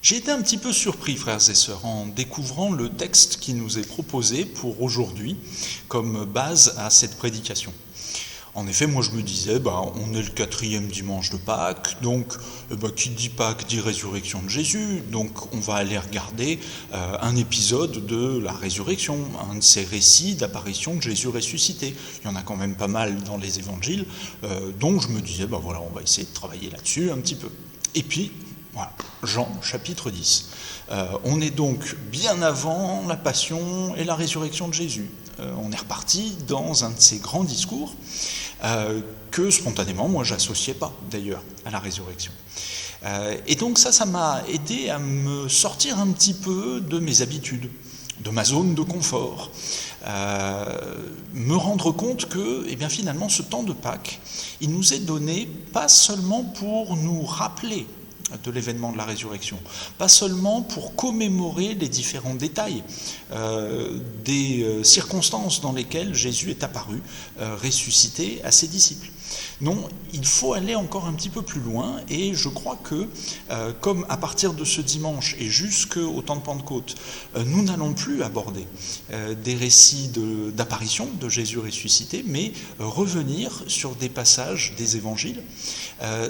J'ai été un petit peu surpris, frères et sœurs, en découvrant le texte qui nous est proposé pour aujourd'hui comme base à cette prédication. En effet, moi je me disais, on est le 4e dimanche de Pâques, donc qui dit Pâques dit résurrection de Jésus, donc on va aller regarder un épisode de la résurrection, un de ces récits d'apparition de Jésus ressuscité. Il y en a quand même pas mal dans les évangiles, donc je me disais, on va essayer de travailler là-dessus un petit peu. Et puis, voilà, Jean, chapitre 10. On est donc bien avant la passion et la résurrection de Jésus. On est reparti dans un de ces grands discours que spontanément, moi, j'associais pas d'ailleurs à la résurrection. Et donc ça m'a aidé à me sortir un petit peu de mes habitudes, de ma zone de confort, me rendre compte que, finalement, ce temps de Pâques, il nous est donné pas seulement pour nous rappeler de l'événement de la résurrection, pas seulement pour commémorer les différents détails des circonstances dans lesquelles Jésus est apparu, ressuscité à ses disciples. Non, il faut aller encore un petit peu plus loin, et je crois que, comme à partir de ce dimanche et jusqu'au temps de Pentecôte, nous n'allons plus aborder des récits d'apparition de Jésus ressuscité, mais revenir sur des passages des évangiles.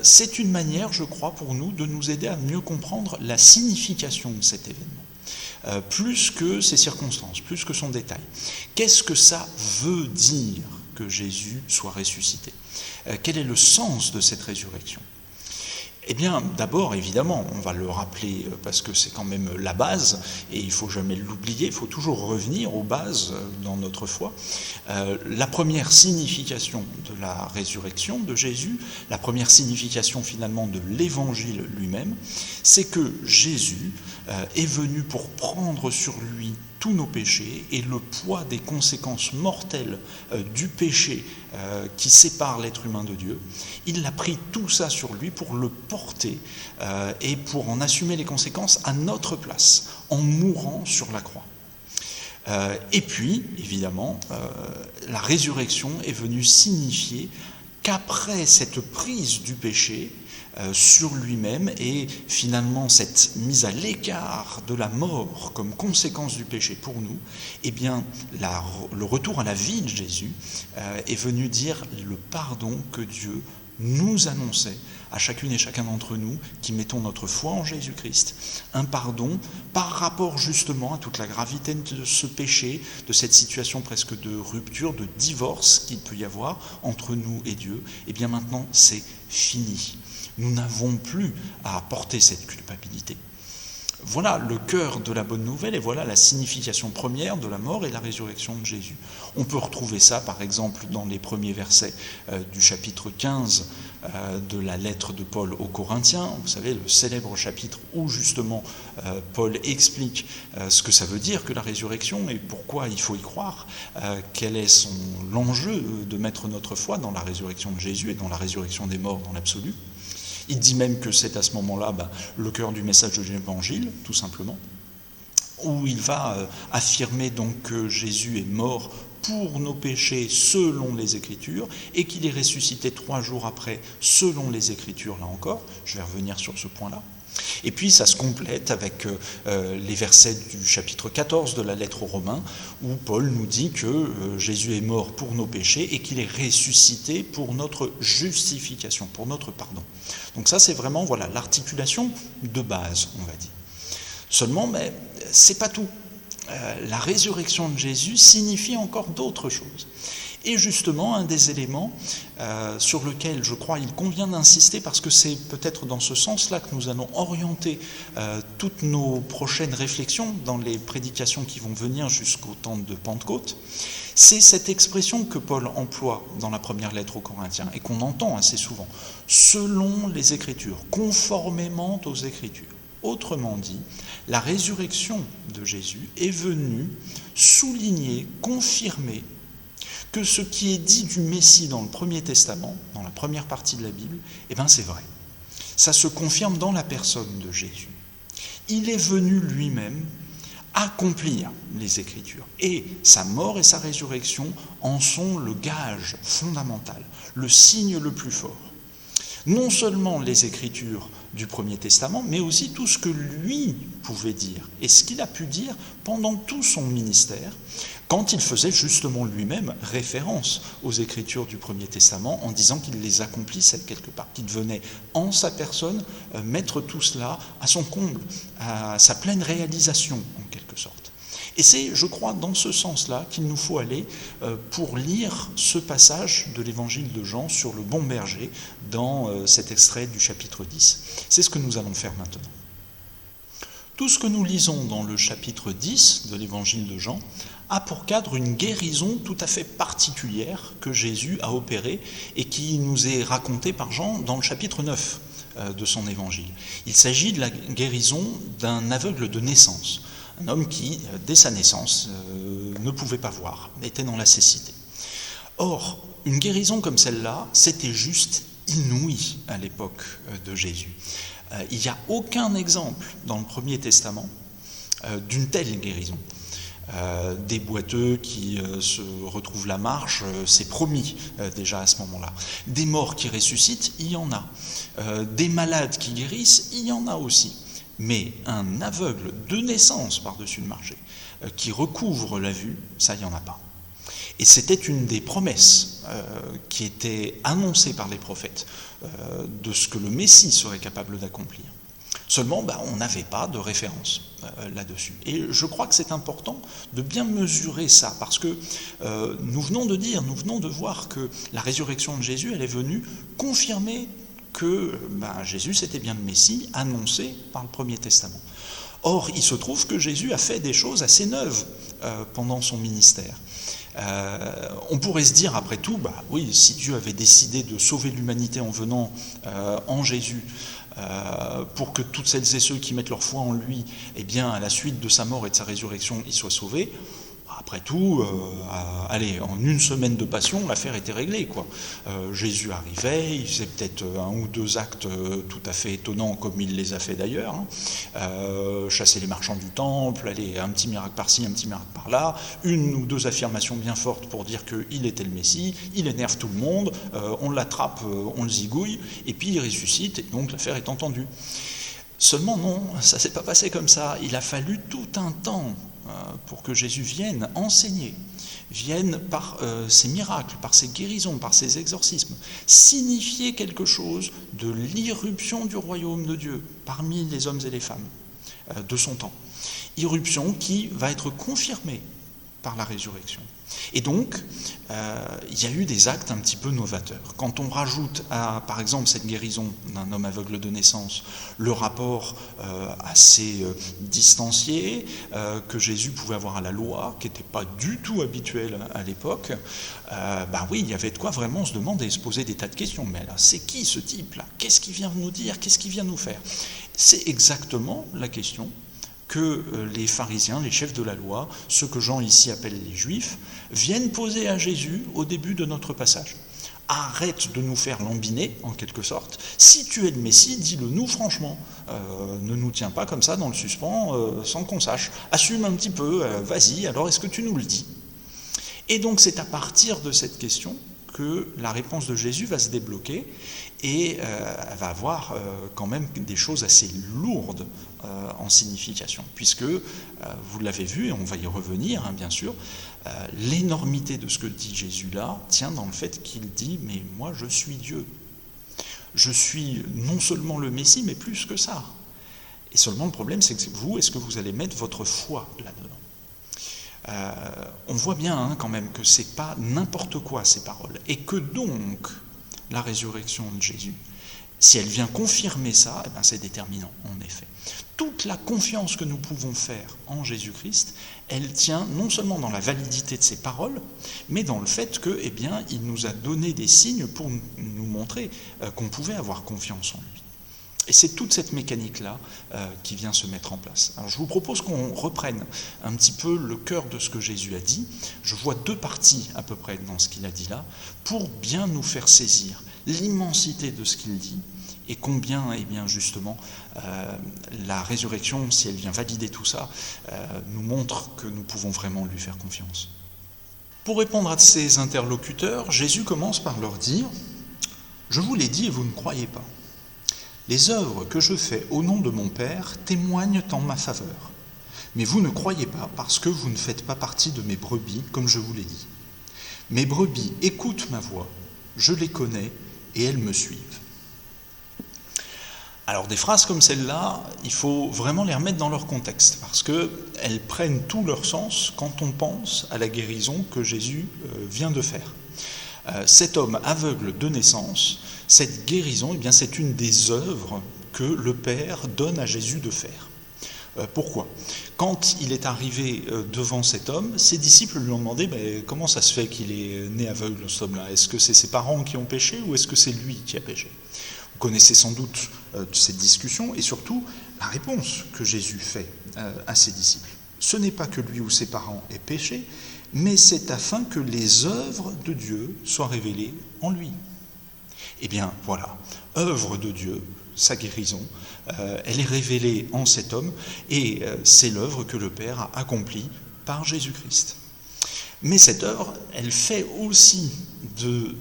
C'est une manière, je crois, pour nous de nous aider à mieux comprendre la signification de cet événement, plus que ses circonstances, plus que son détail. Qu'est-ce que ça veut dire que Jésus soit ressuscité ? Quel est le sens de cette résurrection ? Eh bien, d'abord, évidemment, on va le rappeler parce que c'est quand même la base, et il ne faut jamais l'oublier, il faut toujours revenir aux bases dans notre foi. La première signification de la résurrection de Jésus, la première signification finalement de l'évangile lui-même, c'est que Jésus est venu pour prendre sur lui tous nos péchés et le poids des conséquences mortelles du péché qui sépare l'être humain de Dieu. Il a pris tout ça sur lui pour le porter et pour en assumer les conséquences à notre place, en mourant sur la croix. Et puis, évidemment, la résurrection est venue signifier qu'après cette prise du péché sur lui-même et finalement cette mise à l'écart de la mort comme conséquence du péché pour nous, le retour à la vie de Jésus est venu dire le pardon que Dieu nous annonçait à chacune et chacun d'entre nous qui mettons notre foi en Jésus-Christ. Un pardon par rapport justement à toute la gravité de ce péché, de cette situation presque de rupture, de divorce qu'il peut y avoir entre nous et Dieu. Et bien maintenant, c'est fini. Nous n'avons plus à porter cette culpabilité. Voilà le cœur de la bonne nouvelle et voilà la signification première de la mort et de la résurrection de Jésus. On peut retrouver ça par exemple dans les premiers versets du chapitre 15 de la lettre de Paul aux Corinthiens. Vous savez, le célèbre chapitre où justement Paul explique ce que ça veut dire que la résurrection et pourquoi il faut y croire, quel est l'enjeu de mettre notre foi dans la résurrection de Jésus et dans la résurrection des morts dans l'absolu. Il dit même que c'est à ce moment-là le cœur du message de l'Évangile, tout simplement, où il va affirmer donc que Jésus est mort pour nos péchés selon les Écritures et qu'il est ressuscité 3 jours après selon les Écritures, là encore. Je vais revenir sur ce point-là. Et puis ça se complète avec les versets du chapitre 14 de la lettre aux Romains, où Paul nous dit que Jésus est mort pour nos péchés et qu'il est ressuscité pour notre justification, pour notre pardon. Donc ça c'est vraiment l'articulation de base, on va dire. Seulement, mais c'est pas tout. La résurrection de Jésus signifie encore d'autres choses. Et justement, un des éléments sur lequel, je crois, il convient d'insister, parce que c'est peut-être dans ce sens-là que nous allons orienter toutes nos prochaines réflexions dans les prédications qui vont venir jusqu'au temps de Pentecôte, c'est cette expression que Paul emploie dans la première lettre aux Corinthiens et qu'on entend assez souvent, selon les Écritures, conformément aux Écritures. Autrement dit, la résurrection de Jésus est venue souligner, confirmer que ce qui est dit du Messie dans le Premier Testament, dans la première partie de la Bible, c'est vrai. Ça se confirme dans la personne de Jésus. Il est venu lui-même accomplir les Écritures. Et sa mort et sa résurrection en sont le gage fondamental, le signe le plus fort. Non seulement les Écritures du Premier Testament, mais aussi tout ce que lui pouvait dire, et ce qu'il a pu dire pendant tout son ministère, quand il faisait justement lui-même référence aux Écritures du Premier Testament, en disant qu'il les accomplissait quelque part, qu'il venait en sa personne mettre tout cela à son comble, à sa pleine réalisation, en quelque sorte. Et c'est, je crois, dans ce sens-là qu'il nous faut aller pour lire ce passage de l'évangile de Jean sur le bon berger dans cet extrait du chapitre 10. C'est ce que nous allons faire maintenant. Tout ce que nous lisons dans le chapitre 10 de l'évangile de Jean a pour cadre une guérison tout à fait particulière que Jésus a opérée et qui nous est racontée par Jean dans le chapitre 9 de son évangile. Il s'agit de la guérison d'un aveugle de naissance. Un homme qui, dès sa naissance, ne pouvait pas voir, était dans la cécité. Or, une guérison comme celle-là, c'était juste inouï à l'époque de Jésus. Il n'y a aucun exemple dans le Premier Testament d'une telle guérison. Des boiteux qui se retrouvent la marche, c'est promis déjà à ce moment-là. Des morts qui ressuscitent, il y en a. Des malades qui guérissent, il y en a aussi. Mais un aveugle de naissance par-dessus le marché, qui recouvre la vue, ça, il n'y en a pas. Et c'était une des promesses qui était annoncée par les prophètes de ce que le Messie serait capable d'accomplir. Seulement, on n'avait pas de référence là-dessus. Et je crois que c'est important de bien mesurer ça, parce que nous venons de voir que la résurrection de Jésus, elle est venue confirmer que Jésus, c'était bien le Messie annoncé par le Premier Testament. Or, il se trouve que Jésus a fait des choses assez neuves pendant son ministère. On pourrait se dire, après tout, oui, si Dieu avait décidé de sauver l'humanité en venant en Jésus, pour que toutes celles et ceux qui mettent leur foi en lui, à la suite de sa mort et de sa résurrection, ils soient sauvés, après tout, en une semaine de passion, l'affaire était réglée, quoi. Jésus arrivait, il faisait peut-être un ou deux actes tout à fait étonnants, comme il les a fait d'ailleurs, chasser les marchands du temple, un petit miracle par-ci, un petit miracle par-là, une ou deux affirmations bien fortes pour dire qu'il était le Messie, il énerve tout le monde, on l'attrape, on le zigouille, et puis il ressuscite, et donc l'affaire est entendue. Seulement non, ça ne s'est pas passé comme ça, il a fallu tout un temps pour que Jésus vienne enseigner, vienne par ses miracles, par ses guérisons, par ses exorcismes, signifier quelque chose de l'irruption du royaume de Dieu parmi les hommes et les femmes de son temps. Irruption qui va être confirmée par la résurrection. Et donc, il y a eu des actes un petit peu novateurs. Quand on rajoute à, par exemple, cette guérison d'un homme aveugle de naissance, le rapport assez distancié que Jésus pouvait avoir à la loi, qui n'était pas du tout habituel à l'époque, oui, il y avait de quoi vraiment se demander, se poser des tas de questions. Mais là, c'est qui ce type-là? Qu'est-ce qu'il vient nous dire? Qu'est-ce qu'il vient nous faire? C'est exactement la question que les pharisiens, les chefs de la loi, ceux que Jean ici appelle les juifs, viennent poser à Jésus au début de notre passage. Arrête de nous faire lambiner, en quelque sorte. Si tu es le Messie, dis-le nous franchement. Ne nous tiens pas comme ça dans le suspens sans qu'on sache. Assume un petit peu, vas-y, alors est-ce que tu nous le dis? Et donc c'est à partir de cette question que la réponse de Jésus va se débloquer et elle va avoir quand même des choses assez lourdes en signification, puisque, vous l'avez vu, et on va y revenir, bien sûr, l'énormité de ce que dit Jésus là tient dans le fait qu'il dit « mais moi je suis Dieu, je suis non seulement le Messie, mais plus que ça ». Et seulement le problème, c'est que vous, est-ce que vous allez mettre votre foi là-dedans ? On voit bien quand même que c'est pas n'importe quoi ces paroles, et que donc la résurrection de Jésus, si elle vient confirmer ça, c'est déterminant en effet. Toute la confiance que nous pouvons faire en Jésus-Christ, elle tient non seulement dans la validité de ses paroles, mais dans le fait que, il nous a donné des signes pour nous montrer qu'on pouvait avoir confiance en lui. Et c'est toute cette mécanique-là qui vient se mettre en place. Alors je vous propose qu'on reprenne un petit peu le cœur de ce que Jésus a dit. Je vois deux parties à peu près dans ce qu'il a dit là, pour bien nous faire saisir l'immensité de ce qu'il dit et combien, justement, la résurrection, si elle vient valider tout ça, nous montre que nous pouvons vraiment lui faire confiance. Pour répondre à ses interlocuteurs, Jésus commence par leur dire « Je vous l'ai dit et vous ne croyez pas. Les œuvres que je fais au nom de mon Père témoignent en ma faveur. Mais vous ne croyez pas parce que vous ne faites pas partie de mes brebis, comme je vous l'ai dit. Mes brebis écoutent ma voix, je les connais et elles me suivent. Alors des phrases comme celle-là, il faut vraiment les remettre dans leur contexte, parce qu'elles prennent tout leur sens quand on pense à la guérison que Jésus vient de faire. Cet homme aveugle de naissance, cette guérison, eh bien, c'est une des œuvres que le Père donne à Jésus de faire. Pourquoi ? Quand il est arrivé devant cet homme, ses disciples lui ont demandé comment ça se fait qu'il est né aveugle, cet homme-là ? Est-ce que c'est ses parents qui ont péché ou est-ce que c'est lui qui a péché ? Vous connaissez sans doute cette discussion et surtout la réponse que Jésus fait à ses disciples. Ce n'est pas que lui ou ses parents aient péché, mais c'est afin que les œuvres de Dieu soient révélées en lui. Eh bien voilà, œuvre de Dieu, sa guérison, elle est révélée en cet homme et c'est l'œuvre que le Père a accomplie par Jésus-Christ. Mais cette œuvre, elle fait aussi de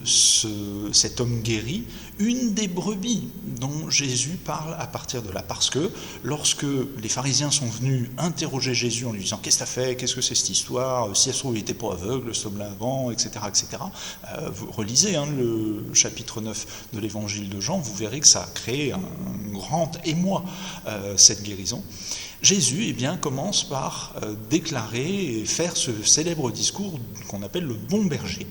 cet homme guéri une des brebis dont Jésus parle à partir de là. Parce que lorsque les pharisiens sont venus interroger Jésus en lui disant « Qu'est-ce que t'as fait ? Qu'est-ce que c'est cette histoire ? Si elle se trouve, il n'était pas aveugle, cet homme-là avant, etc. etc. » Vous relisez le chapitre 9 de l'évangile de Jean, vous verrez que ça a créé un grand émoi, cette guérison. Jésus commence par déclarer et faire ce célèbre discours qu'on appelle le bon berger.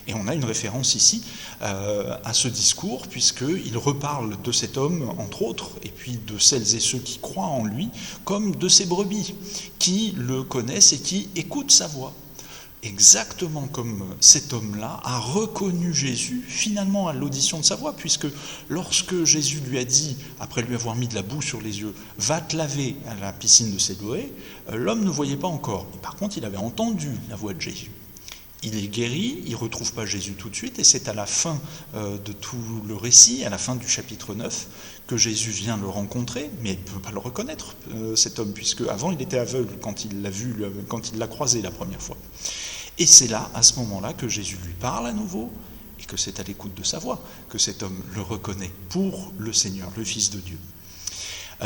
Et on a une référence ici à ce discours, puisqu'il reparle de cet homme, entre autres, et puis de celles et ceux qui croient en lui, comme de ces brebis, qui le connaissent et qui écoutent sa voix. Exactement comme cet homme-là a reconnu Jésus finalement à l'audition de sa voix, puisque lorsque Jésus lui a dit, après lui avoir mis de la boue sur les yeux, « Va te laver à la piscine de Siloé », l'homme ne voyait pas encore. Mais par contre, il avait entendu la voix de Jésus. Il est guéri, il ne retrouve pas Jésus tout de suite, et c'est à la fin de tout le récit, à la fin du chapitre 9, que Jésus vient le rencontrer, mais il ne peut pas le reconnaître, cet homme, puisque avant il était aveugle quand il l'a vu, quand il l'a croisé la première fois. Et c'est là, à ce moment-là, que Jésus lui parle à nouveau, et que c'est à l'écoute de sa voix que cet homme le reconnaît pour le Seigneur, le Fils de Dieu.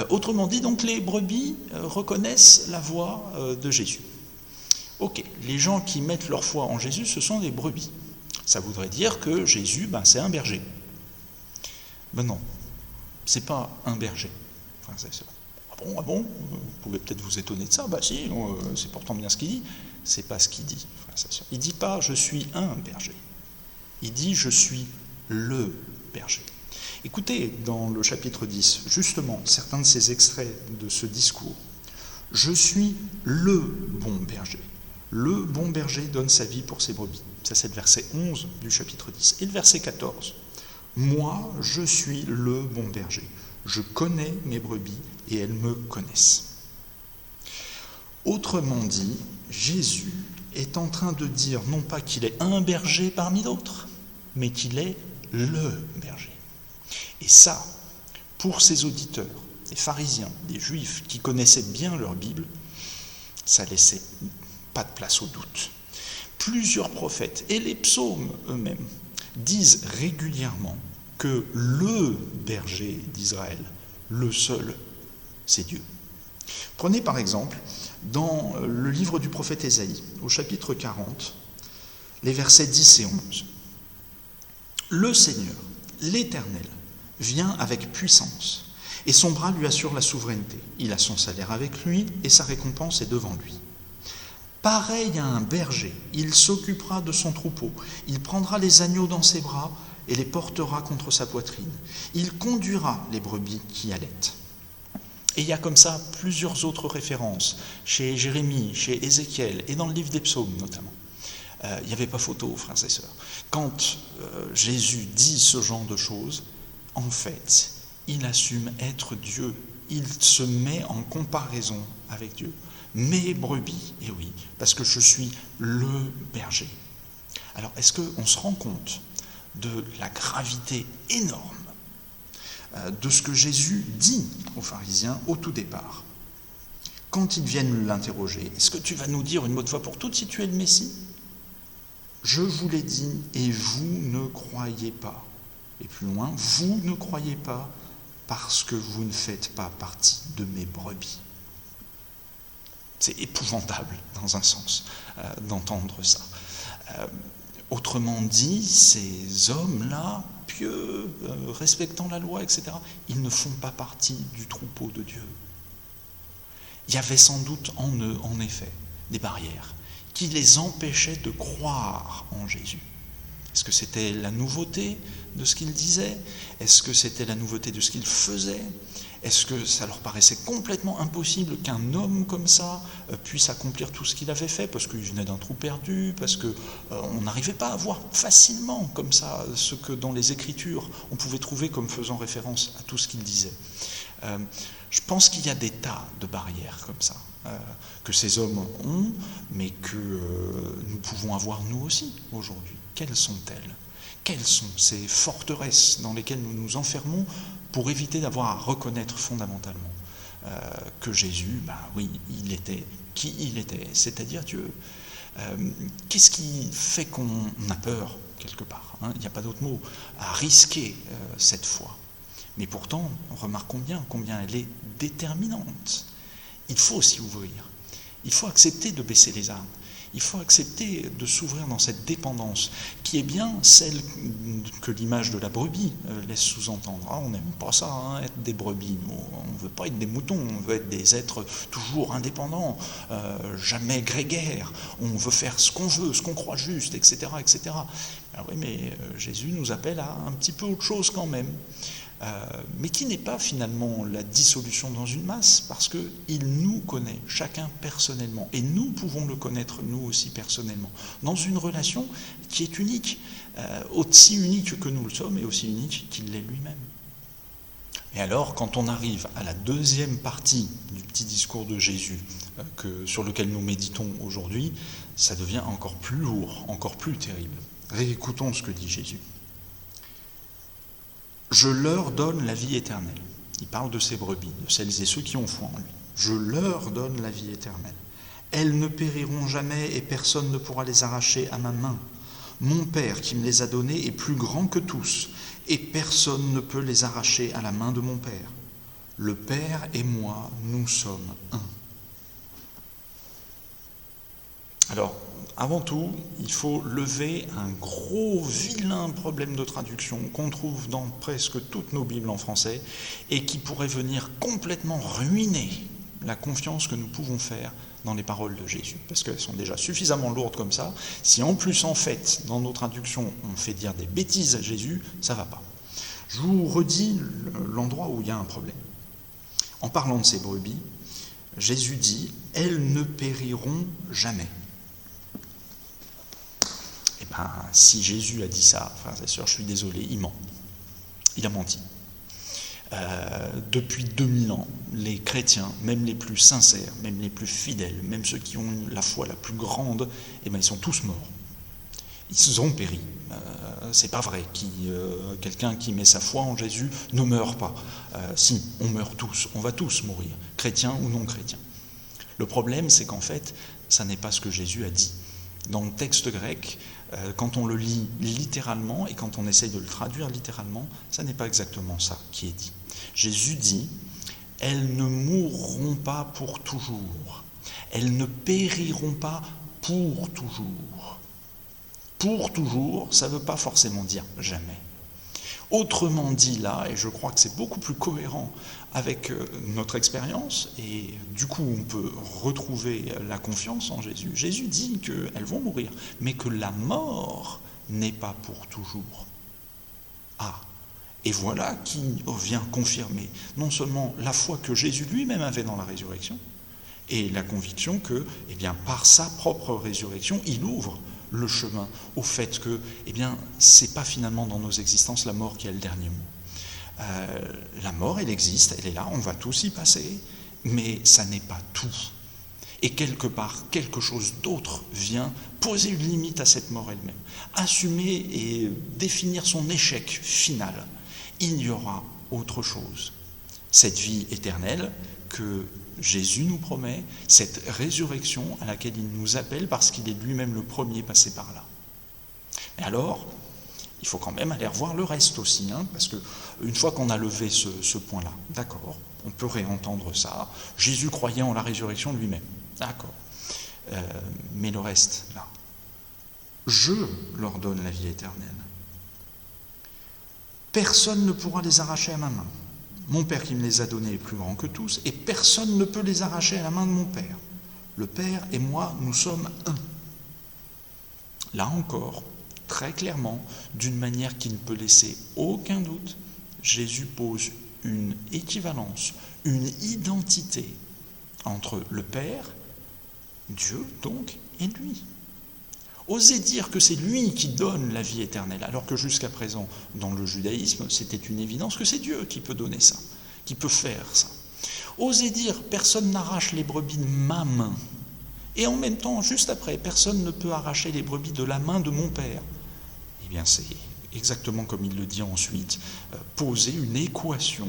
Autrement dit, donc, les brebis reconnaissent la voix de Jésus. Ok, les gens qui mettent leur foi en Jésus, ce sont des brebis. Ça voudrait dire que Jésus, c'est un berger. Ben non, c'est pas un berger. Enfin, ah bon, vous pouvez peut-être vous étonner de ça. Si, c'est pourtant bien ce qu'il dit. C'est pas ce qu'il dit. Il dit pas « je suis un berger ». Il dit « je suis le berger ». Écoutez, dans le chapitre 10, justement, certains de ces extraits de ce discours. « Je suis le bon berger ». Le bon berger donne sa vie pour ses brebis. Ça, c'est le verset 11 du chapitre 10. Et le verset 14. « Moi, je suis le bon berger. Je connais mes brebis et elles me connaissent. » Autrement dit, Jésus est en train de dire non pas qu'il est un berger parmi d'autres, mais qu'il est le berger. Et ça, pour ses auditeurs, des pharisiens, des juifs qui connaissaient bien leur Bible, ça laissait pas de place au doute. Plusieurs prophètes et les psaumes eux-mêmes disent régulièrement que le berger d'Israël, le seul, c'est Dieu. Prenez par exemple dans le livre du prophète Ésaïe, au chapitre 40, les versets 10 et 11. Le Seigneur, l'Éternel, vient avec puissance, et son bras lui assure la souveraineté. Il a son salaire avec lui, et sa récompense est devant lui. Pareil à un berger, il s'occupera de son troupeau, il prendra les agneaux dans ses bras et les portera contre sa poitrine. Il conduira les brebis qui allaitent. Et il y a comme ça plusieurs autres références, chez Jérémie, chez Ézéchiel, et dans le livre des psaumes notamment. Il n'y avait pas photo, frères et sœurs. Quand Jésus dit ce genre de choses, en fait, il assume être Dieu. Il se met en comparaison avec Dieu. Mes brebis, et oui, parce que je suis le berger. Alors, est-ce qu'on se rend compte de la gravité énorme de ce que Jésus dit aux pharisiens au tout départ? Quand ils viennent l'interroger, est-ce que tu vas nous dire une bonne fois pour toutes si tu es le Messie? Je vous l'ai dit et vous ne croyez pas. Et plus loin, vous ne croyez pas parce que vous ne faites pas partie de mes brebis. C'est épouvantable, dans un sens, d'entendre ça. Autrement dit, ces hommes-là, pieux, respectant la loi, etc., ils ne font pas partie du troupeau de Dieu. Il y avait sans doute en eux, en effet, des barrières qui les empêchaient de croire en Jésus. Est-ce que c'était la nouveauté de ce qu'il disait? Est-ce que c'était la nouveauté de ce qu'il faisait? Est-ce que ça leur paraissait complètement impossible qu'un homme comme ça puisse accomplir tout ce qu'il avait fait, parce qu'il venait d'un trou perdu, parce qu'on n'arrivait pas à voir facilement comme ça ce que dans les Écritures on pouvait trouver comme faisant référence à tout ce qu'il disait. Je pense qu'il y a des tas de barrières comme ça, que ces hommes ont, mais que nous pouvons avoir nous aussi aujourd'hui. Quelles sont-elles? Quelles sont ces forteresses dans lesquelles nous nous enfermons pour éviter d'avoir à reconnaître fondamentalement que Jésus, oui, il était qui il était, c'est-à-dire Dieu. Qu'est-ce qui fait qu'on a peur, quelque part, hein? Il n'y a pas d'autre mot, à risquer cette foi. Mais pourtant, remarquons bien combien elle est déterminante. Il faut s'y ouvrir. Il faut accepter de baisser les armes. Il faut accepter de s'ouvrir dans cette dépendance, qui est bien celle que l'image de la brebis laisse sous-entendre. On n'aime pas ça, hein, être des brebis. On ne veut pas être des moutons, on veut être des êtres toujours indépendants, jamais grégaires. On veut faire ce qu'on veut, ce qu'on croit juste, etc. etc. Oui, mais Jésus nous appelle à un petit peu autre chose quand même. Mais qui n'est pas finalement la dissolution dans une masse, parce qu'il nous connaît, chacun personnellement, et nous pouvons le connaître, nous aussi personnellement, dans une relation qui est unique, aussi unique que nous le sommes, et aussi unique qu'il l'est lui-même. Et alors, quand on arrive à la deuxième partie du petit discours de Jésus, sur lequel nous méditons aujourd'hui, ça devient encore plus lourd, encore plus terrible. Réécoutons ce que dit Jésus. Je leur donne la vie éternelle. Il parle de ces brebis, de celles et ceux qui ont foi en lui. Je leur donne la vie éternelle. Elles ne périront jamais et personne ne pourra les arracher à ma main. Mon Père qui me les a données est plus grand que tous et personne ne peut les arracher à la main de mon Père. Le Père et moi, nous sommes un. Alors, avant tout, il faut lever un gros, vilain problème de traduction qu'on trouve dans presque toutes nos Bibles en français et qui pourrait venir complètement ruiner la confiance que nous pouvons faire dans les paroles de Jésus, parce qu'elles sont déjà suffisamment lourdes comme ça. Si en plus, en fait, dans nos traductions, on fait dire des bêtises à Jésus, ça ne va pas. Je vous redis l'endroit où il y a un problème. En parlant de ces brebis, Jésus dit « Elles ne périront jamais ». Si Jésus a dit ça, frères et sœurs, je suis désolé, il ment. Il a menti. Depuis 2000 ans, les chrétiens, même les plus sincères, même les plus fidèles, même ceux qui ont la foi la plus grande, ils sont tous morts. Ils ont péri. C'est pas vrai. Quelqu'un qui met sa foi en Jésus ne meurt pas. Si, on meurt tous, on va tous mourir, chrétiens ou non chrétiens. Le problème, c'est qu'en fait, ça n'est pas ce que Jésus a dit. Dans le texte grec, quand on le lit littéralement et quand on essaye de le traduire littéralement, ça n'est pas exactement ça qui est dit. Jésus dit « Elles ne mourront pas pour toujours. Elles ne périront pas pour toujours. » Pour toujours, ça ne veut pas forcément dire jamais. Autrement dit là, et je crois que c'est beaucoup plus cohérent avec notre expérience, et du coup on peut retrouver la confiance en Jésus. Jésus dit qu'elles vont mourir, mais que la mort n'est pas pour toujours. Et voilà qui vient confirmer non seulement la foi que Jésus lui-même avait dans la résurrection, et la conviction que, par sa propre résurrection, il ouvre le chemin au fait que, c'est pas finalement dans nos existences la mort qui a le dernier mot. La mort, elle existe, elle est là, on va tous y passer, mais ça n'est pas tout. Et quelque part, quelque chose d'autre vient poser une limite à cette mort elle-même, assumer et définir son échec final. Il y aura autre chose. Cette vie éternelle que Jésus nous promet, cette résurrection à laquelle il nous appelle parce qu'il est lui-même le premier passé par là. Mais alors, Il faut quand même aller revoir le reste aussi, parce que une fois qu'on a levé ce point-là, d'accord, on peut réentendre ça. Jésus croyait en la résurrection lui-même, d'accord. Mais le reste, là, je leur donne la vie éternelle. Personne ne pourra les arracher à ma main. Mon Père qui me les a donnés est plus grand que tous, et personne ne peut les arracher à la main de mon Père. Le Père et moi, nous sommes un. Là encore, très clairement, d'une manière qui ne peut laisser aucun doute, Jésus pose une équivalence, une identité entre le Père, Dieu donc, et lui. Oser dire que c'est lui qui donne la vie éternelle, alors que jusqu'à présent, dans le judaïsme, c'était une évidence que c'est Dieu qui peut donner ça, qui peut faire ça. Oser dire personne n'arrache les brebis de ma main, et en même temps, juste après, personne ne peut arracher les brebis de la main de mon Père. Eh bien, c'est exactement comme il le dit ensuite, poser une équation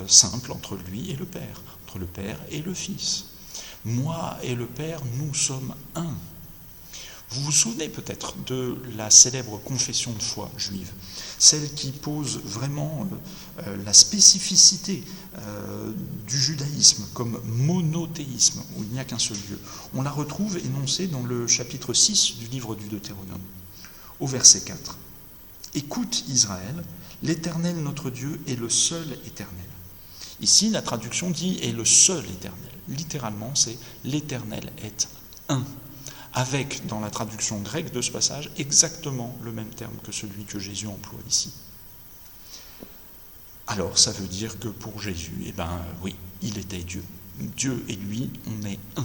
simple entre lui et le Père, entre le Père et le Fils. Moi et le Père, nous sommes un. Vous vous souvenez peut-être de la célèbre confession de foi juive, celle qui pose vraiment la spécificité du judaïsme comme monothéisme, où il n'y a qu'un seul Dieu. On la retrouve énoncée dans le chapitre 6 du livre du Deutéronome, au verset 4. « Écoute Israël, l'Éternel notre Dieu est le seul éternel. » Ici, la traduction dit « est le seul éternel ». Littéralement, c'est « l'Éternel est un ». Avec, dans la traduction grecque de ce passage, exactement le même terme que celui que Jésus emploie ici. Alors, ça veut dire que pour Jésus, oui, il était Dieu. Dieu et lui, on est un.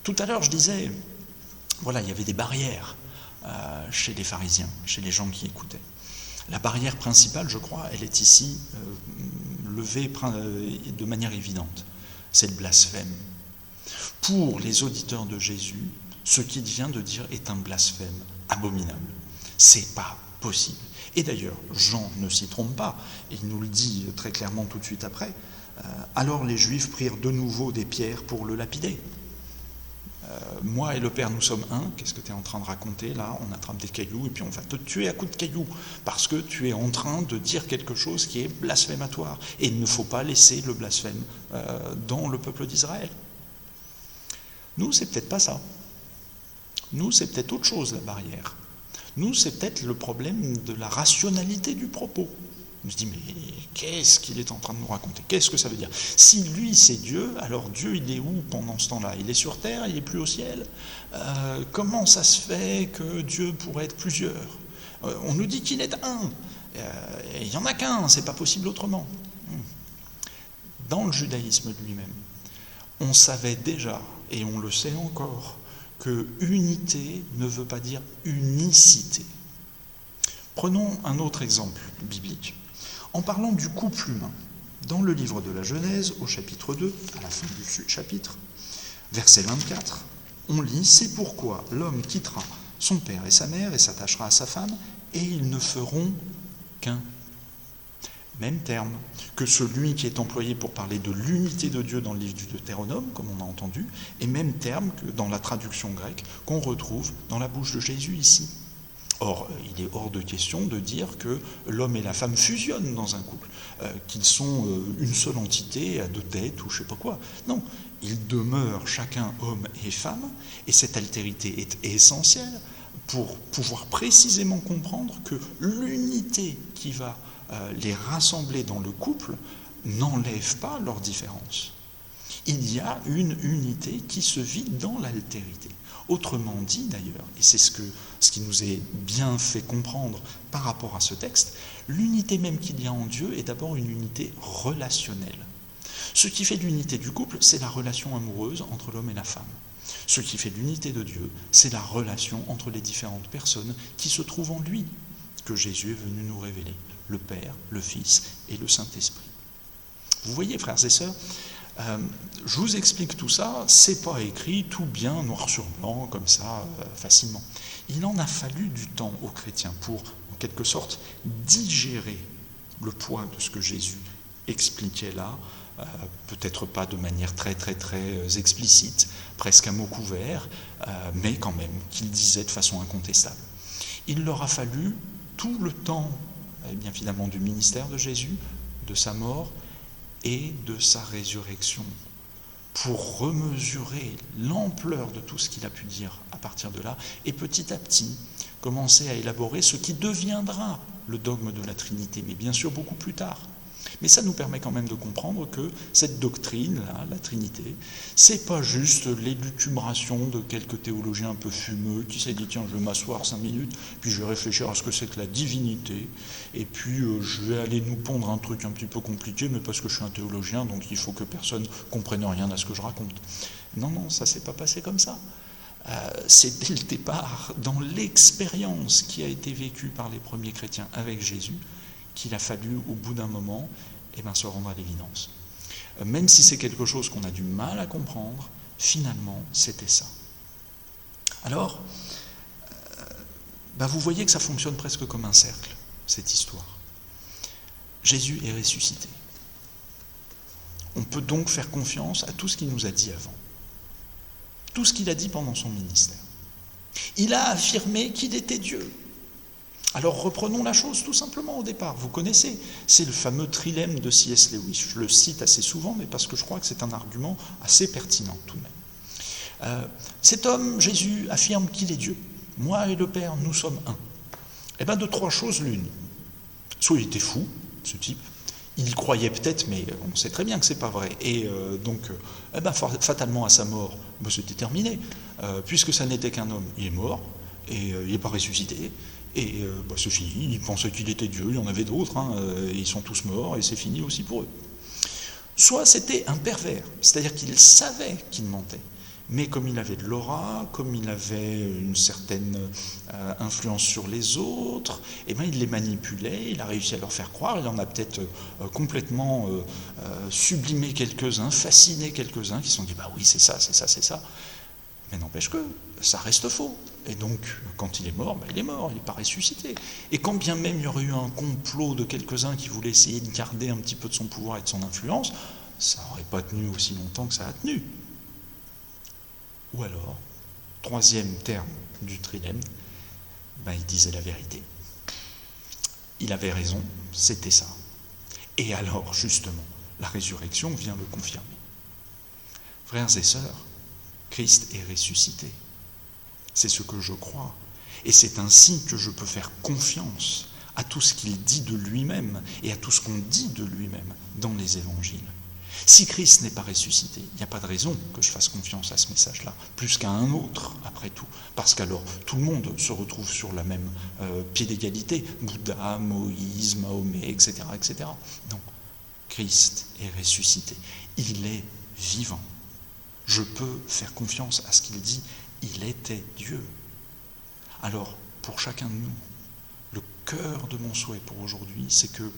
Tout à l'heure, je disais, voilà, il y avait des barrières chez les pharisiens, chez les gens qui écoutaient. La barrière principale, je crois, elle est ici levée de manière évidente. C'est le blasphème. Pour les auditeurs de Jésus, ce qu'il vient de dire est un blasphème abominable. C'est pas possible. Et d'ailleurs, Jean ne s'y trompe pas, il nous le dit très clairement tout de suite après. Alors les Juifs prirent de nouveau des pierres pour le lapider. Moi et le Père, nous sommes un. Qu'est-ce que tu es en train de raconter là? On attrape des cailloux et puis on va te tuer à coups de cailloux parce que tu es en train de dire quelque chose qui est blasphématoire. Et il ne faut pas laisser le blasphème dans le peuple d'Israël. Nous, c'est peut-être pas ça. Nous, c'est peut-être autre chose, la barrière. Nous, c'est peut-être le problème de la rationalité du propos. On se dit, mais qu'est-ce qu'il est en train de nous raconter? Qu'est-ce que ça veut dire? Si lui, c'est Dieu, alors Dieu, il est où pendant ce temps-là? Il est sur terre, il est plus au ciel? Comment ça se fait que Dieu pourrait être plusieurs? On nous dit qu'il est un. Il n'y en a qu'un, c'est pas possible autrement. Dans le judaïsme lui-même, on savait déjà, et on le sait encore, que unité ne veut pas dire unicité. Prenons un autre exemple biblique. En parlant du couple humain, dans le livre de la Genèse, au chapitre 2, à la fin du chapitre, verset 24, on lit « C'est pourquoi l'homme quittera son père et sa mère et s'attachera à sa femme, et ils ne feront qu'un ». Même terme que celui qui est employé pour parler de l'unité de Dieu dans le livre du Deutéronome, comme on a entendu, et même terme que dans la traduction grecque qu'on retrouve dans la bouche de Jésus ici. Or, il est hors de question de dire que l'homme et la femme fusionnent dans un couple, qu'ils sont une seule entité à deux têtes ou je ne sais pas quoi. Non, ils demeurent chacun homme et femme, et cette altérité est essentielle pour pouvoir précisément comprendre que l'unité qui va les rassembler dans le couple n'enlève pas leurs différences. Il y a une unité qui se vit dans l'altérité. Autrement dit d'ailleurs, et c'est ce qui nous est bien fait comprendre par rapport à ce texte, l'unité même qu'il y a en Dieu est d'abord une unité relationnelle. Ce qui fait l'unité du couple, c'est la relation amoureuse entre l'homme et la femme. Ce qui fait l'unité de Dieu, c'est la relation entre les différentes personnes qui se trouvent en lui, que Jésus est venu nous révéler, le Père, le Fils et le Saint-Esprit. Vous voyez, frères et sœurs, je vous explique tout ça, c'est pas écrit tout bien noir sur blanc comme ça facilement. Il en a fallu du temps aux chrétiens pour, en quelque sorte, digérer le poids de ce que Jésus expliquait là, peut-être pas de manière très explicite, presque à mots couverts, mais quand même qu'il disait de façon incontestable. Il leur a fallu tout le temps, bien finalement, du ministère de Jésus, de sa mort et de sa résurrection, pour remesurer l'ampleur de tout ce qu'il a pu dire à partir de là, et petit à petit commencer à élaborer ce qui deviendra le dogme de la Trinité, mais bien sûr beaucoup plus tard. Mais ça nous permet quand même de comprendre que cette doctrine-là, la Trinité, c'est pas juste l'élucubration de quelques théologiens un peu fumeux qui s'est dit tiens, je vais m'asseoir 5 minutes, puis je vais réfléchir à ce que c'est que la divinité, et puis je vais aller nous pondre un truc un petit peu compliqué, mais parce que je suis un théologien, donc il faut que personne comprenne rien à ce que je raconte. Non, non, ça s'est pas passé comme ça. C'est dès le départ, dans l'expérience qui a été vécue par les premiers chrétiens avec Jésus, qu'il a fallu, au bout d'un moment, se rendre à l'évidence. Même si c'est quelque chose qu'on a du mal à comprendre, finalement, c'était ça. Alors, vous voyez que ça fonctionne presque comme un cercle, cette histoire. Jésus est ressuscité. On peut donc faire confiance à tout ce qu'il nous a dit avant. Tout ce qu'il a dit pendant son ministère. Il a affirmé qu'il était Dieu. Alors reprenons la chose tout simplement au départ. Vous connaissez, c'est le fameux trilemme de C.S. Lewis. Je le cite assez souvent, mais parce que je crois que c'est un argument assez pertinent tout de même. Cet homme, Jésus, affirme qu'il est Dieu. Moi et le Père, nous sommes un. De 3 choses l'une. Soit il était fou, ce type, il y croyait peut-être, mais on sait très bien que c'est pas vrai. Et fatalement à sa mort, c'était terminé. Puisque ça n'était qu'un homme, il est mort, et il n'est pas ressuscité. Et c'est fini, ils pensaient qu'il était Dieu, il y en avait d'autres, ils sont tous morts, et c'est fini aussi pour eux. Soit c'était un pervers, c'est-à-dire qu'il savait qu'il mentait, mais comme il avait de l'aura, comme il avait une certaine influence sur les autres, il les manipulait, il a réussi à leur faire croire, il en a peut-être complètement sublimé quelques-uns, fasciné quelques-uns, qui se sont dit, oui, c'est ça, c'est ça, c'est ça. Mais n'empêche que ça reste faux. Et donc, quand il est mort, il est mort, il n'est pas ressuscité. Et quand bien même il y aurait eu un complot de quelques-uns qui voulaient essayer de garder un petit peu de son pouvoir et de son influence, ça n'aurait pas tenu aussi longtemps que ça a tenu. Ou alors, 3e terme du trilemme, il disait la vérité. Il avait raison, c'était ça. Et alors, justement, la résurrection vient le confirmer. Frères et sœurs, Christ est ressuscité. C'est ce que je crois. Et c'est ainsi que je peux faire confiance à tout ce qu'il dit de lui-même et à tout ce qu'on dit de lui-même dans les évangiles. Si Christ n'est pas ressuscité, il n'y a pas de raison que je fasse confiance à ce message-là, plus qu'à un autre, après tout. Parce qu'alors, tout le monde se retrouve sur la même pied d'égalité. Bouddha, Moïse, Mahomet, etc., etc. Non, Christ est ressuscité. Il est vivant. Je peux faire confiance à ce qu'il dit. Il était Dieu. Alors, pour chacun de nous, le cœur de mon souhait pour aujourd'hui, c'est que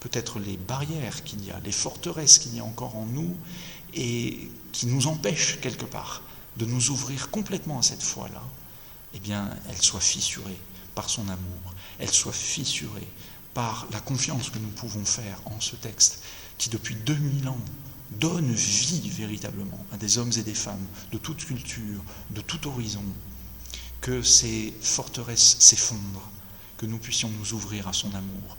peut-être les barrières qu'il y a, les forteresses qu'il y a encore en nous, et qui nous empêchent quelque part de nous ouvrir complètement à cette foi-là, elles soient fissurées par son amour, elles soient fissurées par la confiance que nous pouvons faire en ce texte, qui depuis 2000 ans donne vie véritablement à des hommes et des femmes de toute culture, de tout horizon, que ces forteresses s'effondrent, que nous puissions nous ouvrir à son amour,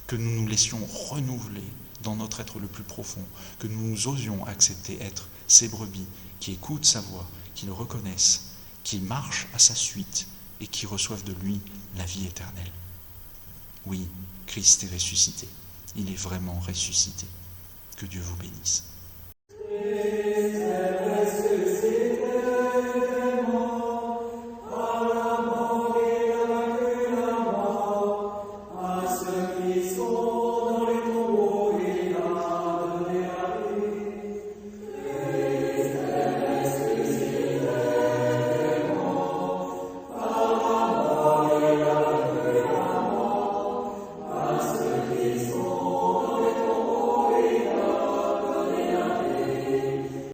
que nous nous laissions renouveler dans notre être le plus profond, que nous osions accepter être ces brebis qui écoutent sa voix, qui le reconnaissent, qui marchent à sa suite et qui reçoivent de lui la vie éternelle. Oui, Christ est ressuscité. Il est vraiment ressuscité. Que Dieu vous bénisse.